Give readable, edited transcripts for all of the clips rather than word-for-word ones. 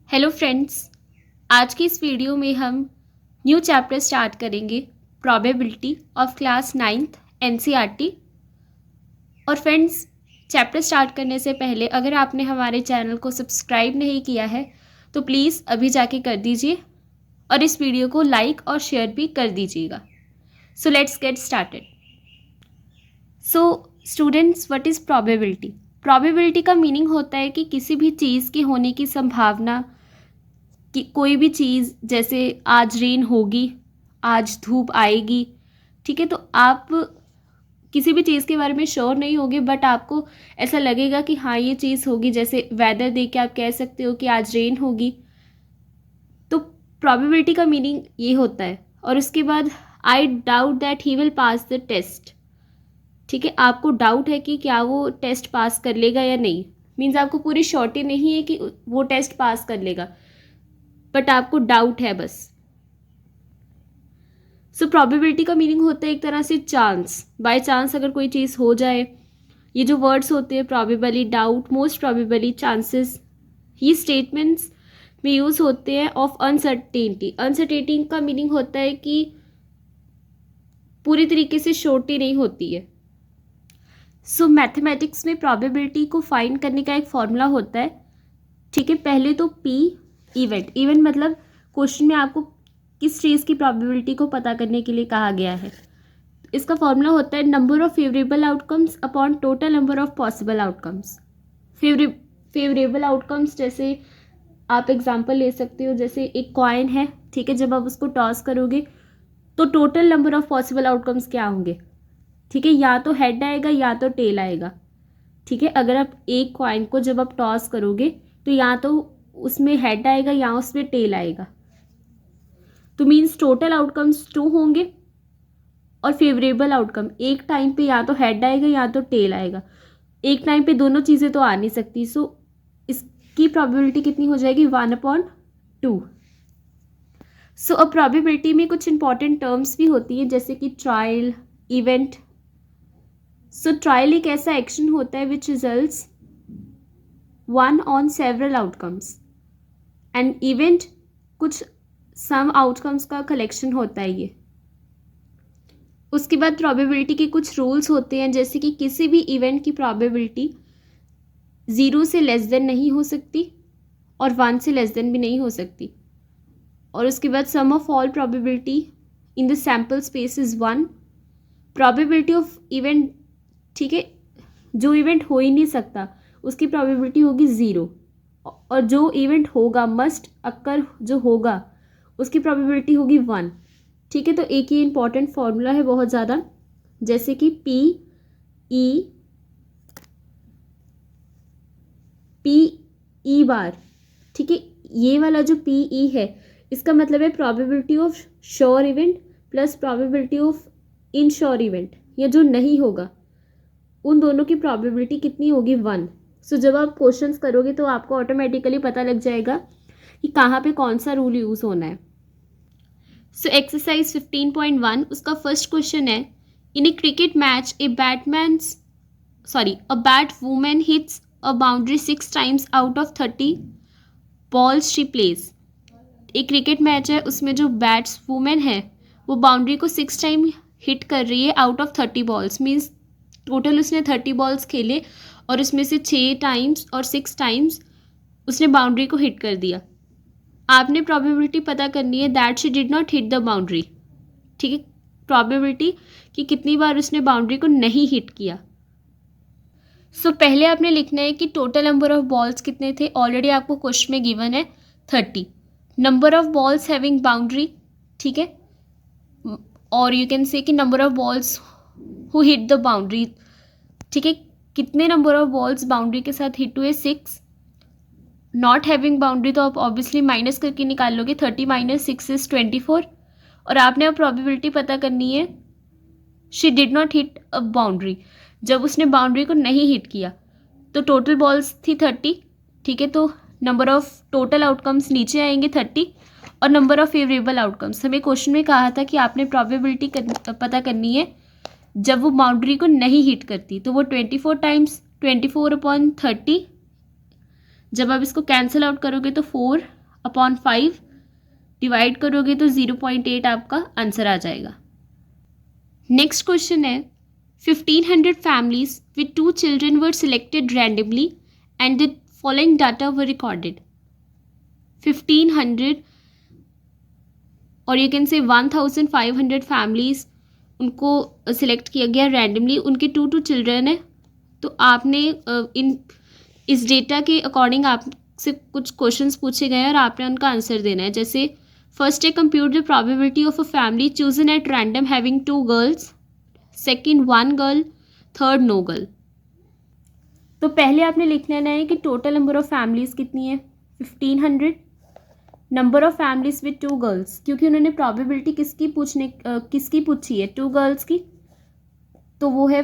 Hello friends, आज की इस वीडियो में हम न्यू चैप्टर स्टार्ट करेंगे probability of class 9th NCERT. और फ्रेंड्स, चैप्टर स्टार्ट करने से पहले अगर आपने हमारे चैनल को सब्सक्राइब नहीं किया है तो प्लीज़ अभी जाके कर दीजिए और इस वीडियो को लाइक और शेयर भी कर दीजिएगा। So let's get started. So students, what is probability? Probability का मीनिंग होता है कि किसी भी चीज़ के होने की संभावना कि कोई भी चीज़, जैसे आज रेन होगी, आज धूप आएगी, ठीक है, तो आप किसी भी चीज़ के बारे में श्योर नहीं होगे बट आपको ऐसा लगेगा कि हाँ ये चीज़ होगी। जैसे वेदर देख के आप कह सकते हो कि आज रेन होगी। तो प्रोबेबिलिटी का मीनिंग ये होता है। और उसके बाद I doubt that he will pass the test. ठीक है, आपको डाउट है कि क्या वो टेस्ट पास कर लेगा या नहीं। मीन्स आपको पूरी श्योरिटी नहीं है कि वो टेस्ट पास कर लेगा बट आपको डाउट है बस। सो प्रोबेबिलिटी का मीनिंग होता है एक तरह से चांस, बाय चांस अगर कोई चीज़ हो जाए। ये जो वर्ड्स होते हैं probably, doubt, most probably, chances, ये स्टेटमेंट्स में यूज़ होते हैं ऑफ अनसर्टेनिटी। अनसर्टेनिटी का मीनिंग होता है कि पूरी तरीके से श्योरिटी नहीं होती है। सो मैथमेटिक्स में प्रोबेबिलिटी को फाइंड करने का एक फॉर्मूला होता है। ठीक है, पहले तो पी इवेंट मतलब क्वेश्चन में आपको किस चीज़ की प्रोबेबिलिटी को पता करने के लिए कहा गया है। इसका फॉर्मूला होता है number of favourable outcomes upon total number of possible outcomes. Favourable outcomes, जैसे आप एग्जांपल ले सकते हो, जैसे एक कॉइन है, ठीक है, जब आप उसको टॉस करोगे तो total number of possible outcomes क्या होंगे? ठीक है, या तो हेड आएगा या तो टेल आएगा। ठीक है, अगर आप एक कॉइन को जब आप टॉस करोगे तो या तो उसमें हेड आएगा या उसमें टेल आएगा। तो मीन्स टोटल आउटकम्स 2 होंगे और फेवरेबल आउटकम एक टाइम पे या तो हेड आएगा या तो टेल आएगा। एक टाइम पे दोनों चीज़ें तो आ नहीं सकती। सो इसकी प्रोबेबिलिटी कितनी हो जाएगी? 1/2। सो अब प्रोबेबिलिटी में कुछ इंपॉर्टेंट टर्म्स भी होती है, जैसे कि ट्रायल, इवेंट। सो ट्रायल एक ऐसा एक्शन होता है which results one on several outcomes and event कुछ सम आउटकम्स का कलेक्शन होता है ये। उसके बाद प्रोबेबिलिटी के कुछ रूल्स होते हैं, जैसे कि किसी भी इवेंट की प्रोबेबिलिटी 0 से लेस देन नहीं हो सकती और 1 से लेस देन भी नहीं हो सकती। और उसके बाद sum of all probability in the sample space is 1। Probability of event, ठीक है, जो इवेंट हो ही नहीं सकता उसकी प्रोबेबिलिटी होगी 0 और जो इवेंट होगा, मस्ट अक्कर जो होगा, उसकी प्रोबेबिलिटी होगी 1। ठीक है, तो एक ये इंपॉर्टेंट फॉर्मूला है बहुत ज़्यादा, जैसे कि पी ई बार। ठीक है, ये वाला जो पी ई है इसका मतलब है probability of sure event plus probability of ensure event, या जो नहीं होगा उन दोनों की प्रोबेबिलिटी कितनी होगी? 1। सो जब आप क्वेश्चंस करोगे तो आपको ऑटोमेटिकली पता लग जाएगा कि कहाँ पे कौन सा रूल यूज़ होना है। सो एक्सरसाइज 15.1 उसका फर्स्ट क्वेश्चन है, in a cricket match a bat women hits a boundary 6 times out of 30 balls she plays. एक क्रिकेट मैच है, उसमें जो बैट्स वुमेन है वो बाउंड्री को 6 टाइम हिट कर रही है out of 30 balls. Means total उसने 30 बॉल्स खेले और उसमें से 6 टाइम्स और 6 टाइम्स उसने बाउंड्री को हिट कर दिया। आपने प्रोबेबिलिटी पता करनी है that she did not hit the boundary. ठीक है, प्रोबेबिलिटी कि कितनी बार उसने बाउंड्री को नहीं हिट किया। सो पहले आपने लिखना है कि टोटल नंबर ऑफ बॉल्स कितने थे। ऑलरेडी आपको क्वेश्चन में गिवन है 30। Number of balls having boundary, ठीक है, और यू कैन से कि number of balls who hit the boundary. ठीक है, कितने नंबर ऑफ बॉल्स बाउंड्री के साथ हिट हुए? 6। नॉट हैविंग बाउंड्री तो आप ऑब्वियसली माइनस करके निकाल लोगे, 30 - 6 इज 24। और आपने अब प्रोबेबिलिटी पता करनी है she did not hit a boundary, जब उसने बाउंड्री को नहीं हिट किया। तो टोटल बॉल्स थी 30। ठीक है, तो नंबर ऑफ टोटल आउटकम्स नीचे आएंगे 30 और नंबर ऑफ फेवरेबल आउटकम्स। हमें क्वेश्चन में कहा था कि आपने प्रोबेबिलिटी पता करनी है जब वो बाउंड्री को नहीं हिट करती, तो वो 24 टाइम्स 24/30। जब आप इसको कैंसिल आउट करोगे तो 4 अपॉन 5 डिवाइड करोगे तो 0.8 आपका आंसर आ जाएगा। नेक्स्ट क्वेश्चन है 1500 families with 2 children were selected randomly and the following data were recorded. 1500 और यू कैन से 1500 families उनको सिलेक्ट किया गया रैंडमली, उनके 2 चिल्ड्रन है। तो आपने इस डेटा के अकॉर्डिंग आपसे कुछ क्वेश्चंस पूछे गए हैं और आपने उनका आंसर देना है। जैसे फर्स्ट है compute the probability of a family chosen at random having 2 girls, second 1 girl, third no girl. तो पहले आपने लिख लेना है कि टोटल नंबर ऑफ फैमिलीज कितनी है 1500, number of families with 2 girls, क्योंकि उन्होंने प्रोबेबिलिटी किसकी पूछी है 2 गर्ल्स की, तो वो है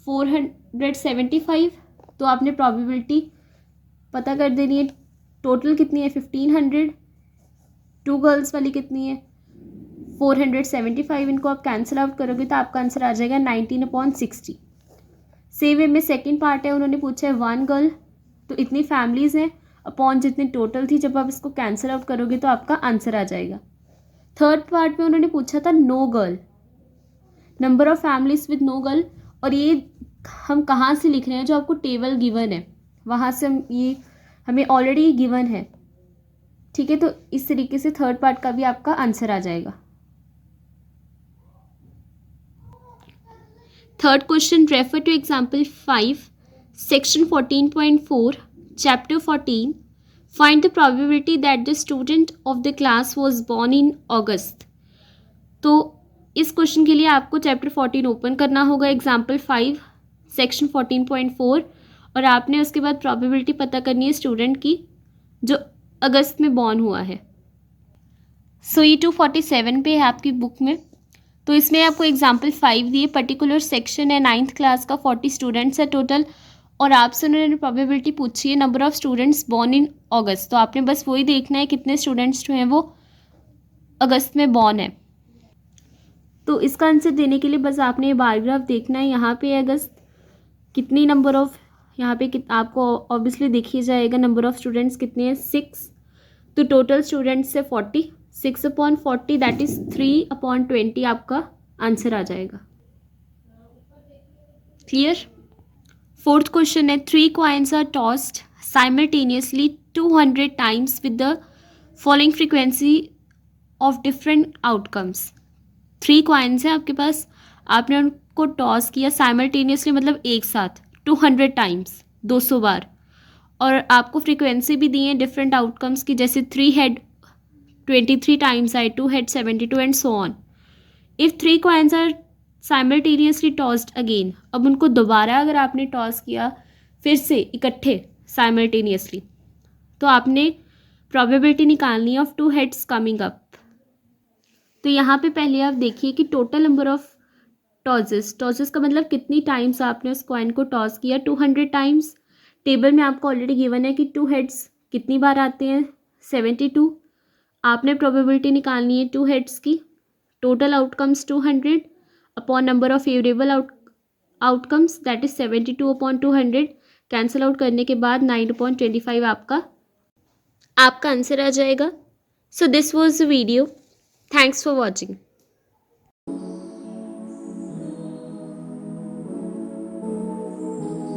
475। तो आपने प्रोबेबिलिटी पता कर देनी है, टोटल कितनी है 1500, 2 गर्ल्स वाली कितनी है 475, इनको आप कैंसिल आउट करोगे तो आपका आंसर आ जाएगा 19/60। सेम वे में सेकेंड पार्ट है, उन्होंने पूछा है 1 गर्ल, तो इतनी फैमिलीज़ हैं अपॉन जितनी टोटल थी, जब आप इसको कैंसिल आउट करोगे तो आपका आंसर आ जाएगा। थर्ड पार्ट में उन्होंने पूछा था no girl, number of families with no girl, और ये हम कहाँ से लिख रहे हैं, जो आपको टेबल गिवन है वहाँ से ये हमें ऑलरेडी गिवन है, ठीक है। तो इस तरीके से थर्ड पार्ट का भी आपका आंसर आ जाएगा। Third question, refer to example 5 section 14.4 chapter 14, find the probability that the student of the class was born in August. तो इस क्वेश्चन के लिए आपको चैप्टर 14 ओपन करना होगा, एग्जाम्पल 5 सेक्शन 14.4, और आपने उसके बाद प्रोबेबिलिटी पता करनी है स्टूडेंट की जो अगस्त में बॉर्न हुआ है। सो ये 247 पे है आपकी बुक में। तो इसमें आपको एग्जाम्पल 5 दिए, पर्टिकुलर सेक्शन है 9th क्लास का, 40 स्टूडेंट्स है टोटल, और आपसे उन्होंने प्रोबेबिलिटी पूछी है number of students born in August. तो आपने बस वही देखना है कितने स्टूडेंट्स जो हैं वो अगस्त में बॉर्न है। तो इसका आंसर देने के लिए बस आपने ये बार ग्राफ देखना है, यहाँ पे अगस्त कितनी नंबर ऑफ, यहाँ पे आपको ऑब्वियसली दिख ही जाएगा नंबर ऑफ स्टूडेंट्स कितने हैं 6, तो टोटल स्टूडेंट्स है 40, 6/40 दैट इज 3/20 आपका आंसर आ जाएगा। क्लियर। फोर्थ क्वेश्चन है 3 coins are tossed simultaneously 200 times with the following frequency of different outcomes। 3 coins है आपके पास, आपने उनको टॉस किया साइमल्टेनियसली, मतलब एक साथ 200 टाइम्स 200 बार, और आपको फ्रीक्वेंसी भी दी है डिफरेंट आउटकम्स की, जैसे 3 हेड 23 टाइम्स आए, 2 head 72 and so on. If 3 coins are simultaneously tossed again, अब उनको दोबारा अगर आपने टॉस किया फिर से इकट्ठे साइमल्टेनियसली, तो आपने प्रोबेबिलिटी निकालनी है ऑफ 2 हेड्स कमिंग अप। तो यहाँ पे पहले आप देखिए कि टोटल नंबर ऑफ टॉसेस का मतलब कितनी टाइम्स आपने उस कॉइन को टॉस किया, 200 टाइम्स। टेबल में आपको ऑलरेडी गिवन है कि 2 हेड्स कितनी बार आते हैं 72, आपने प्रोबेबिलिटी निकालनी है 2 हेड्स की, total outcomes 200 upon number of favourable outcomes that is 72/200, cancel out करने के बाद 9/25 आपका आंसर आ जाएगा। So this was the video, thanks for watching.